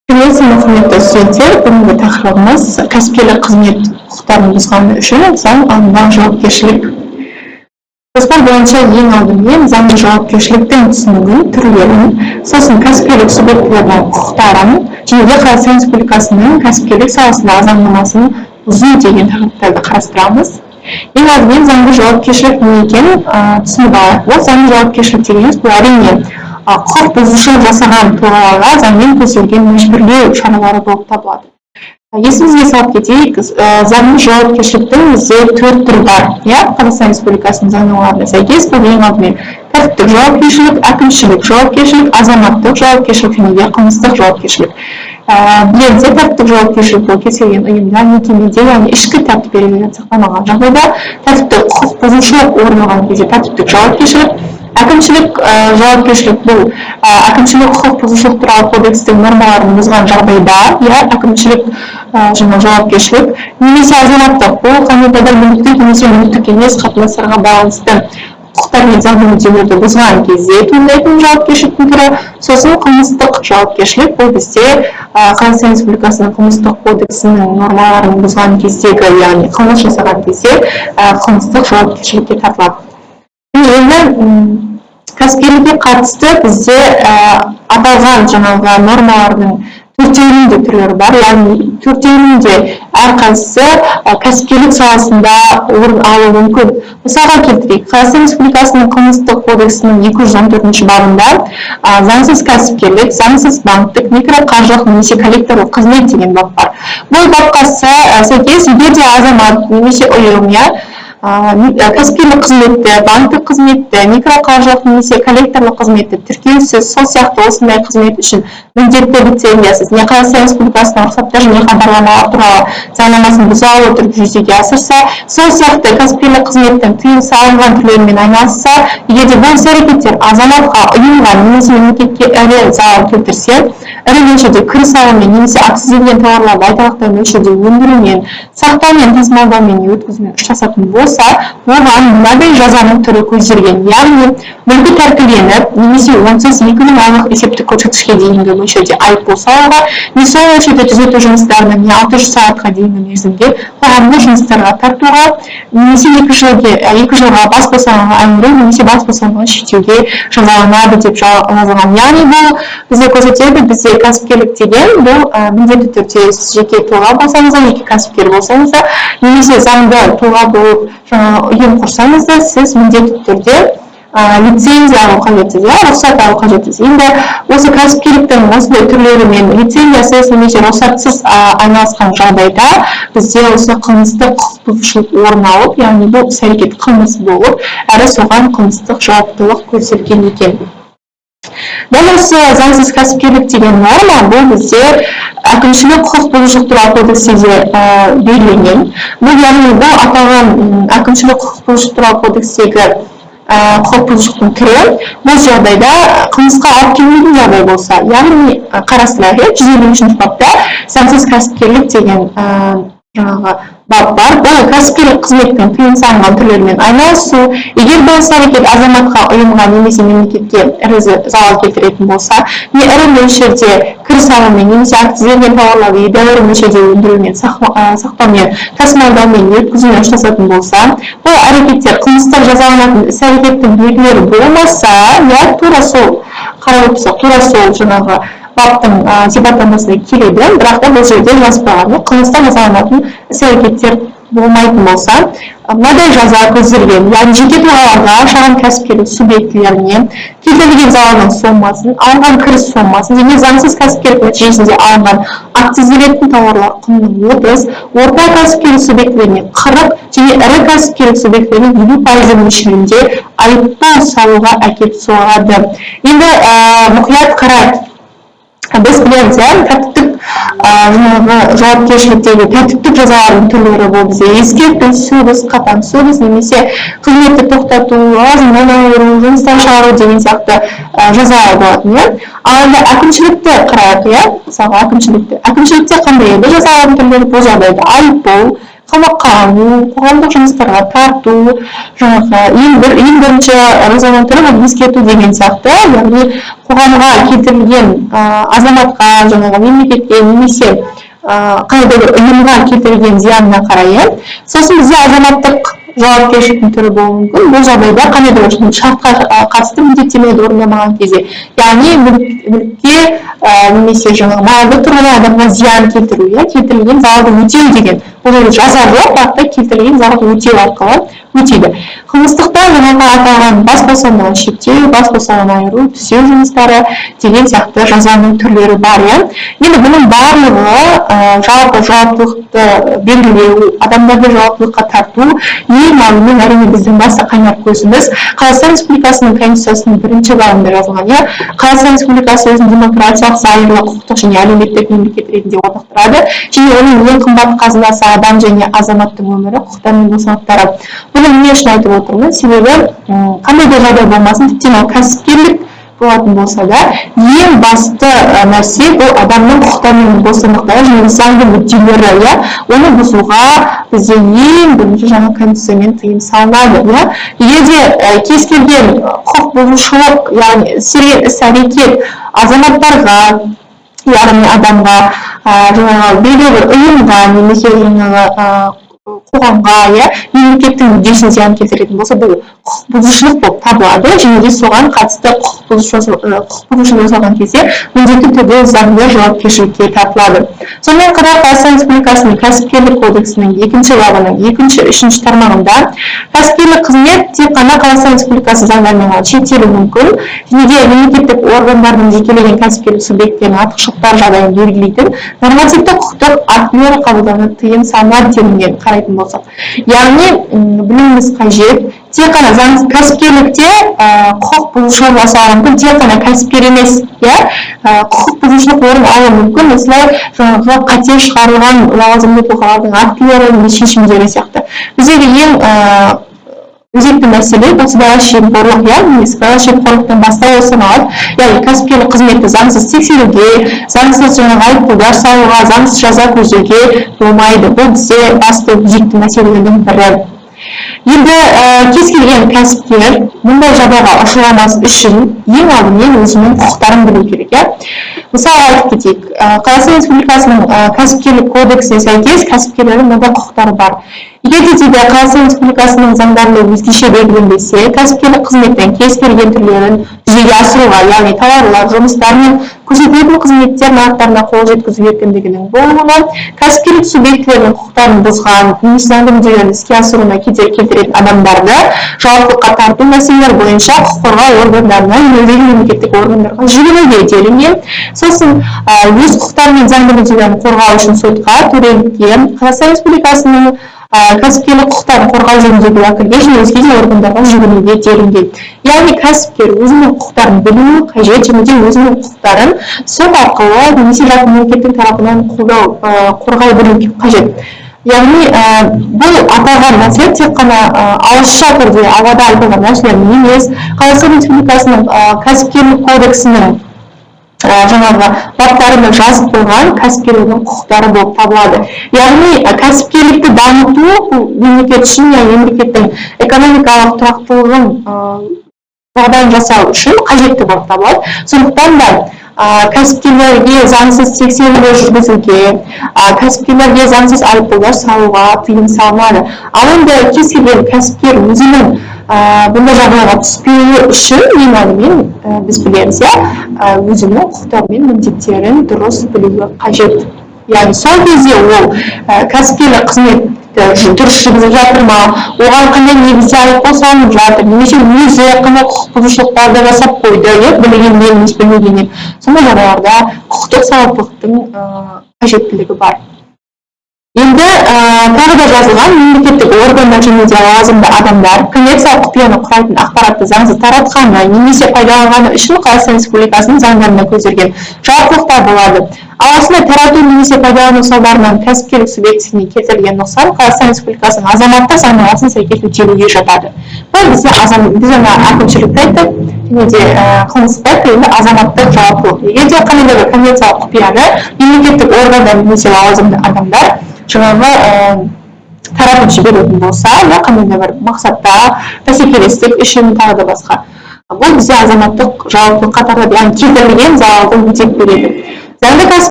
Келесі құрметті студенттер, бүгінгі тақырыбымыз кәсіпкерлік қызмет құқықтарын бұзғаны үшін заң алдындағы жауапкершілік. Жоспар бойынша ең алдымен заңды жауапкершіліктің түсінігін, түрлерін, сосын кәсіпкерлік субъектілерінің құқықтарын және де Қазақстан Республикасының кәсіпкерлік саласындағы заңнамасын бұзу деген тақырыптарды қарастырамыз. Ең алдымен заңды жауапкершілік не екенін түсініп алайық. Бұл заңды жауапкершілік дегеніміз бұл әрине құқық бұзушылық жасаған тұлғаларға заңмен көзделген мәжбүрлеу шаралары болып табылады. Есімізге салып кетейік, заңды жауапкершіліктің бізде 4 түрі бар. Қазақстан Республикасының заңнамаларына сәйкес бұл ең алдымен тәртіптік жауапкершілік, әкімшілік жауапкершілік, азаматтық жауапкершілік және де қылмыстық жауапкершілік. Білеміз, тәртіптік жауапкершілік бұл кез келген ұйымда, мекемеде, яғни ішкі тәртіп ережелері сақталмаған жағдайда тәртіптік құқық бұзушылық орын алған кезде тәртіптік жауапкершілік. Әкімшілік жауапкершілік бұл әкімшілік құқық бұзушылық туралы кодекстің нормаларын бұзған жағдайда, әкімшілік жауапкершілік, немесе азаматтық бұл қандай да мүліктік немесе мүліктік емес қатынастарға байланысты құқықтар мен заңды мүдделерді бұзған кезде туындайтын жауапкершіліктің түрі. Сосын қылмыстық жауапкершілік бұл бізде Қазақстан Республикасының қылмыстық кодексінің нормаларын бұзған кездегі, яғни қылмыс жасаған кезде қылмыстық жауапкершілікке тартылады. Енді кәсіпкерлікке қатысты бізде аталған жаңағы нормалардың 4-інің де түрлері бар, яғни 4-інің де әрқайсысы кәсіпкерлік саласында орын алуы мүмкін. Мысалға келтірейік, Қазақстан Республикасының қылмыстық кодексінің 214 бабында заңсыз кәсіпкерлік, заңсыз банктік, микроқаржылық немесе коллекторлық қызмет деген бап бар. Бұл бапқа сәйкес егер де азамат немесе ұйым кәсіпкерлік қызметті, банктік қызметті, микроқаржылық немесе коллекторлық қызметті тіркеусіз, сол сияқты осындай қызмет үшін міндетті лицензиясыз не Қазақстан Республикасының рұқсаттар және хабарламалар туралы заңнамасын бұза отырып жүзеге асырса, сол сияқты кәсіпкерлік қызметтің тыйым салынған түрлерімен айналысса, егер де бұл іс-әрекеттер азаматқа, ұйымға немесе мемлекетке ірі залал келтірсе, ірі мөлшерде кіріс алумен немесе акцизделген тауарларды айтарлықтай мөлшерде өндірумен, сақтаумен, тасымалдаумен, өткізумен ұштасатын болса, оған мынадай жазаның түрі көзделген, яғни мүлкі тәркіленіп, немесе онсыз 2000 айлық есептік көрсеткішке дейінгі мөлшерде айыппұл салуға, не сол мөлшерде түзету жұмыстарына не 600 сағатқа дейінгі мерзімде қоғамдық жұмыстарға тартуға, немесе 2 жылға бас бостандығынан айыру, немесе бас бостандығын шектеуге жазаланады деп жазылған. Яғни бұл бізде көрсетеді, бізде кәсіпкерлік деген бұл міндетті түрде жеке тұлға болсаңыз, жеке кәсіпкер болсаңыз, немесе заңды тұлға болып ұйым құрсаңыз да, сіз міндетті түрде лицензия алу қажетсіз, рұқсат алу қажетсіз. Енді осы кәсіпкерліктің осындай түрлерімен лицензиясыз немесе рұқсатсыз айналысқан жағдайда бізде осы қылмыстық құқық бұзушылық орын алып, яғни бұл іс-әрекет қылмыс болып, әрі соған қылмыстық жауаптылық көзделген екен. Дәл осы заңсыз кәсіпкерлік деген норма бұл бізде әкімшілік құқық бұзушылық туралы кодексте белгіленген. Бұл яғни бұл аталған әкімшілік құқық бұзушылық туралы кодекстегі құқық бұзушылықтың түрі, бұл жағдайда қылмысқа алып келмейтін жағдай болса, яғни қарастырайық, 153 бапта заңсыз кәсіпкерлік деген жаңағы бап бар. Бұл кәсіпкерлік қызметтің тыйым салынған түрлерімен айналысу, егер бұл іс-әрекет азаматқа, ұйымға немесе мемлекетке ірі залал келтіретін болса, не ірі мөлшерде кіріс алумен немесе акцизделген тауарларды едәуір мөлшерде өндірумен, сақтаумен, тасымалдаумен, өткізумен ұштасатын болса, бұл әрекеттер қылмыстық жазаланатын іс-әрекеттің белгілері болмаса, тура сол қаралып тұрсақ, тура сол жаңағы баптың сипаттамасына келеді, бірақ та бұл жерде жазбаған қылмыстық жазаланатын іс-әрекеттер болмайтын болса, мынадай жаза көзделген, яғни жеке тұлғаларға, шағын кәсіпкерлік субъектілеріне келтірілген залалдың сомасын, алынған кіріс сомасын және заңсыз кәсіпкерлік нәтижесінде алынған акцизделетін тауарлар құнының 30, орта кәсіпкерлік субъектілеріне 40 және ірі кәсіпкерлік субъектілеріне 50% мөлшерінде айыппұл салуға әкеліп соғады. Енді мұқият қарайық. Біз білеміз, тәртіптік жауапкершіліктегі тәртіптік жазалардың түрлері бұл бізде ескерту, сөгіс, қатаң сөгіс немесе қызметті тоқтату, лауазымнан айыру, жұмыстан шығару деген сияқты жазалар болатын. Ал енді әкімшілікті қарайық, мысалға әкімшілікте қандай еді жазалардың түрлері? Бұл жағдайда айыппұл, қамаққа алу, қоғамдық жұмыстарға тарту, жаңағы ең бірінші жазаның түрі бұл ескерту деген сияқты, яғни қоғамға келтірілген азаматқа, жаңағы мемлекетке немесе қандай да бір ұйымға келтірген зиянына қарай, сосын бізде азаматтық жауапкершіліктің түрі болуы мүмкін. Бұл жағдайда қандай да бір шартқа қатысты міндеттемелерді орындамаған кезде, яғни мүлікке немесе жаңағы малды тұрған адамға зиян келтіру, келтірілген залалды өтеу деген. Бұл жерде жаза жоқ, бірақ келтірілген залалды өтеу арқылы өтейді. Қылмыстықта жаңағы аталған бас бостандығын шектеу, бас бостандығын айыру, түзеу жұмыстары деген сияқты жазаның түрлері бар. Енді бұның барлығы жалпы жауаптылықты белгілеу, адамдарды жауаптылыққа тарту, ең алдымен әрине біздің басты қайнар көзіміз Қазақстан Республикасының Конституциясының 1-ші бабында жазылған. Қазақстан Республикасы өзін демократиялық, зайырлы, құқықтық және әлеуметтік мемлекет ретінде орнықтырады, және оның ең қымбат қазынасы адам және азаматтың өмірі, құқықтары мен бостандықтары. Бұны не үшін айтып отырмын? Себебі қандай да жағдай болмасын, тіпті кәсіпкерлік болатын болса да, ең басты нәрсе бұл адамның құқықтары мен бостандықтары және заңды мүдделері. Оны бұзуға бізде ең бірінші жаңа Конституциямен тыйым салынады. Егер де кез келген құқық бұзушылық, яғни істелген іс-әрекет азаматтарға, яғни адамға, жаңағы белгілі бір ұйымға немесе жаңағы қоғамға, мемлекеттің мүддесіне зиян келтіретін болса, бұл құқық бұзушылық болып табылады, және де соған қатысты құқық бұзушылық жасалған кезде міндетті түрде заңды жауапкершілікке тартылады. Сонымен қатар Қазақстан Республикасының Кәсіпкерлік кодексінің 2-ші бабының 2-3 тармағында кәсіпкерлік қызмет тек қана Қазақстан Республикасы заңдарымен ғана шектелуі мүмкін, және де мемлекеттік органдардың жекелеген кәсіпкерлік субъекттерінің артықшылықтар жағдайын белгілейтін нормативтік құқықтық актілер қабылдауына тыйым салынады делінген қарайтын болсақ. Яғни білуіміз қажет, тек қана заңсыз кәсіпкерлікте құқық бұзушылық жасауы мүмкін, тек қана кәсіпкер емес, құқық бұзушылық орын алуы мүмкін, осылай жаңағы қате шығарылған лауазымды тұлғалардың актілері немесе шешімдері сияқты. Біздегі ең өзекті мәселе бұл сыбайлас жемқорлық, сыбайлас жемқорлықтан бастау саналады. Яғни кәсіпкерлік қызметті заңсыз тексеруге, заңсыз айыппұлдар салуға, заңсыз жаза көздеуге болмайды. Бұл бізде басты өзекті мәселелердің бірі. Енді кез келген кәсіпкер мұндай жағдайға ұшырамас үшін ең алдымен өзінің құқықтарын білу керек. Мысалы айтып кетейік, Қазақстан Республикасының Кәсіпкерлік кодексіне сәйкес кәсіпкерлердің мынадай құқықтары бар. Егер де Қазақстан Республикасының заңдарында өзгеше белгіленбесе, кәсіпкерлік қызметтің кез келген түрлерін жүзеге асыруға, яғни тауарлар, жұмыстар мен көрсетілетін қызметтер нарықтарына қол жеткізу еркіндігінің болуына, кәсіпкерлік субъектілерінің құқықтарын бұзған, немесе заңды мүдделерін іске асыруына кедергі келтіретін адамдарды жауаптылыққа тарту мәселелері бойынша құқық қорғау органдарына, елдегі мемлекеттік органдарға жүгінуге делінген. Сосын өз құқықтары мен заңды мүдделерін қорғау үшін сотқа, төрелікке, Қазақстан Республикасының кәсіпкерлік құқықтарын қорғау жөніндегі уәкілге және өзге де органдарға жүгінуге делінген. Яғни кәсіпкер өзінің құқықтарын білуі қажет, және де өзінің құқықтарын сот арқылы немесе жалпы мемлекеттің тарапынан қорғай білу қажет. Яғни бұл аталған мәселе тек қана ауызша түрде ауада айтылған нәрселер емес, Қазақстан Республикасының Кәсіпкерлік кодексінің жаңағы баптарында жазып қойған кәсіпкерлердің құқықтары болып табылады. Яғни кәсіпкерлікті дамыту мемлекет үшін, мемлекеттің экономикалық тұрақтылығын жағдайын жасау үшін қажетті болып табылады. Сондықтан да кәсіпкерлерге заңсыз тексерулер жүргізуге, кәсіпкерлерге заңсыз айыппұлдар салуға тыйым салынады. Ал енді кез келген кәсіпкер өзінің бұндай жағдайға түспеуі үшін ең алдымен біз білеміз, өзінің құқықтары мен міндеттерін дұрыс білуі қажет. Яғни сол кезде ол кәсіпкерлік қызметті дұрыс жүргізіп жатыр ма, оған қандай негізде айыппұл салынып жатыр, немесе өзі қандай құқық бұзушылықтарды жасап қойды, білгеннен емес білмегеннен. Сондай жағдайларда құқықтық сауаттылықтың қажеттілігі бар. Енді тағы да жазылған мемлекеттік органдар және де лауазымды адамдар коммерциялық құпияны құрайтын ақпаратты заңсыз таратқаны немесе пайдаланғаны үшін Қазақстан Республикасының заңдарында көзделген жауаптылықтар болады. Ал осындай тарату немесе пайдалану салдарынан кәсіпкерлік субъектісіне келтірілген нұқсан Қазақстан Республикасының азаматтық заңнамасына сәйкес өтелуге жатады. Бұл біз жаңа әкімшілікті айттық, және де қылмыстық енді азаматтық жауаптылық. Егер де қандай да бір коммерциялық құпияны мемлекеттік органдар немесе лауазымды адамдар жаңағы таратып жіберетін болса, иә, қандай да бір мақсатта, бәсекелестік үшін тағы да басқа. Бұл бізде азаматтық жауаптылыққа тартады, яғни келтірілген залалды өтеп береді. Заңды